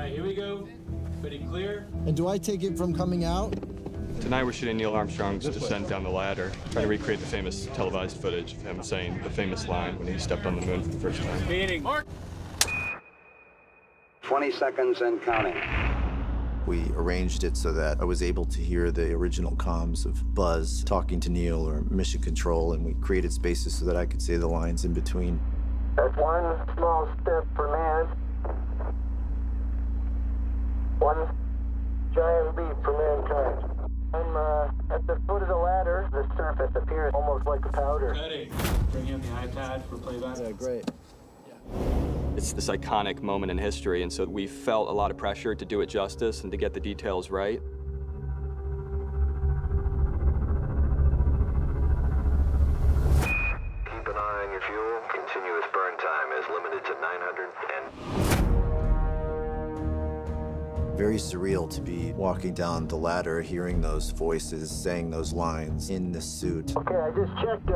right, here we go. Pretty clear. And do I take it from coming out? Tonight we're shooting Nil Armstrong's descent down the ladder, trying to recreate the famous televised footage of him saying the famous line when he stepped on the moon for the first time. Meaning. Mark. 20 seconds and counting. We arranged it so that I was able to hear the original comms of Buzz talking to Neil or Mission Control, and we created spaces so that I could say the lines in between. That's one small step for man, one giant leap for mankind. I'm at the foot of the ladder. The surface appears almost like a powder. Ready. Bring in the iPad for playback. Yeah, great. It's this iconic moment in history, and so we felt a lot of pressure to do it justice and to get the details right. Keep an eye on your fuel. Continuous burn time is limited to 900 and... Very surreal to be walking down the ladder, hearing those voices, saying those lines in this suit. Okay, I just checked,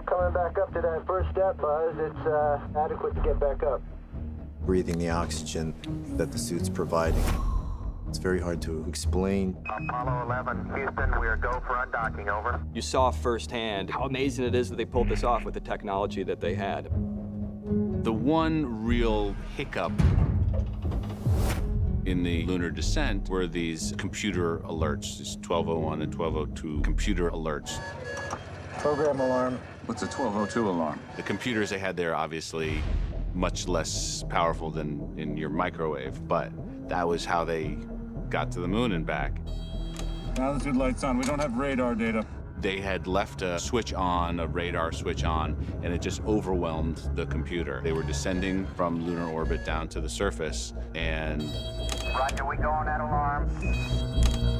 coming back up to that first step, Buzz. It's adequate to get back up. Breathing the oxygen that the suit's providing. It's very hard to explain. Apollo 11, Houston, we are go for undocking, over. You saw firsthand how amazing it is that they pulled this off with the technology that they had. The one real hiccup in the lunar descent were these computer alerts, these 1201 and 1202 computer alerts. Program alarm. What's a 1202 alarm? The computers they had there obviously much less powerful than in your microwave, but that was how they got to the moon and back. Altitude lights on. We don't have radar data. They had left a switch on, a radar switch on, and it just overwhelmed the computer. They were descending from lunar orbit down to the surface, and... Roger, we go on that alarm.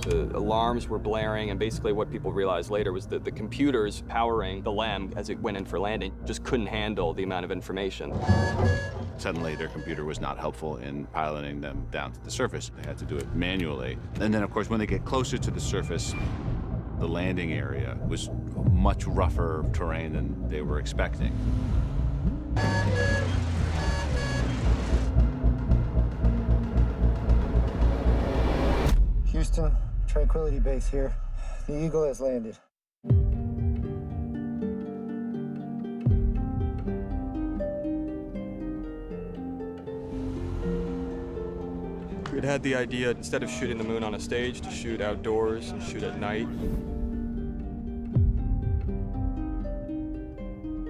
The alarms were blaring, and basically what people realized later was that the computers powering the LEM as it went in for landing just couldn't handle the amount of information. Suddenly, their computer was not helpful in piloting them down to the surface. They had to do it manually. And then, of course, when they get closer to the surface, the landing area was much rougher terrain than they were expecting. Houston, Tranquility Base here. The Eagle has landed. We'd had the idea, instead of shooting the moon on a stage, to shoot outdoors and shoot at night.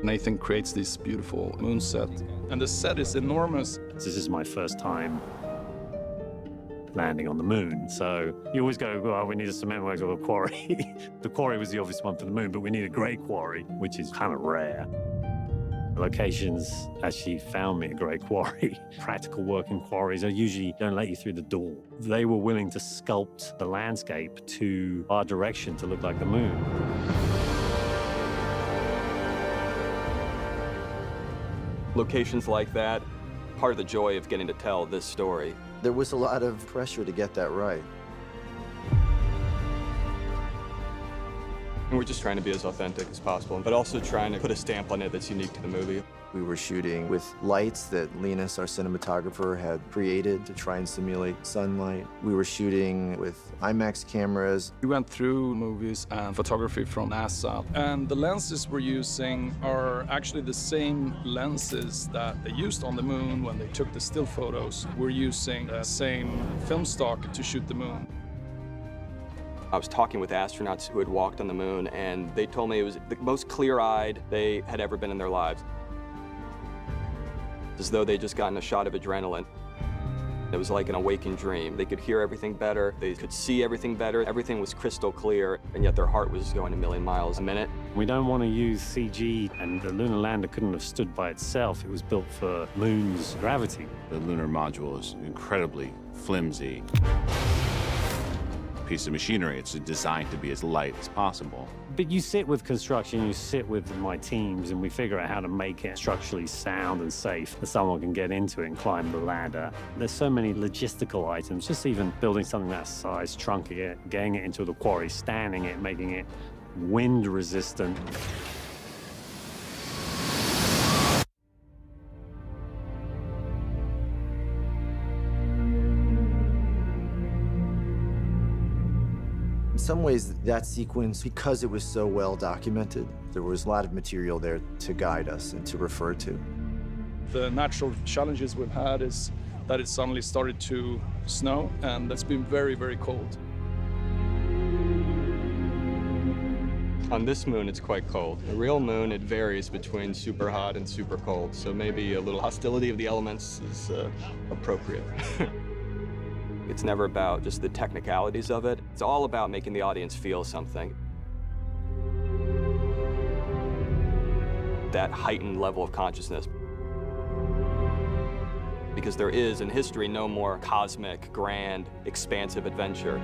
Nathan creates this beautiful moon set, and the set is enormous. This is my first time landing on the moon, so you always go, well, we need a cement works or a quarry. The quarry was the obvious one for the moon, but we need a great quarry, which is kind of rare. Locations actually found me a great quarry. Practical working quarries are usually don't let you through the door. They were willing to sculpt the landscape to our direction to look like the moon. Locations like that, part of the joy of getting to tell this story. There was a lot of pressure to get that right. And we're just trying to be as authentic as possible, but also trying to put a stamp on it that's unique to the movie. We were shooting with lights that Linus, our cinematographer, had created to try and simulate sunlight. We were shooting with IMAX cameras. We went through movies and photography from NASA, and the lenses we're using are actually the same lenses that they used on the moon when they took the still photos. We're using the same film stock to shoot the moon. I was talking with astronauts who had walked on the moon, and they told me it was the most clear-eyed they had ever been in their lives. As though they'd just gotten a shot of adrenaline. It was like an awakened dream. They could hear everything better, they could see everything better, everything was crystal clear, and yet their heart was going a million miles a minute. We don't want to use CG, and the lunar lander couldn't have stood by itself. It was built for moon's gravity. The lunar module is incredibly flimsy piece of machinery. It's designed to be as light as possible. But you sit with construction, you sit with my teams, and we figure out how to make it structurally sound and safe that someone can get into it and climb the ladder. There's so many logistical items, just even building something that size, trunking it, getting it into the quarry, standing it, making it wind resistant. In some ways, that sequence, because it was so well documented, there was a lot of material there to guide us and to refer to. The natural challenges we've had is that it suddenly started to snow, and it's been very, very cold. On this moon, it's quite cold. The real moon, it varies between super hot and super cold, so maybe a little hostility of the elements is appropriate. It's never about just the technicalities of it. It's all about making the audience feel something. That heightened level of consciousness. Because there is, in history, no more cosmic, grand, expansive adventure.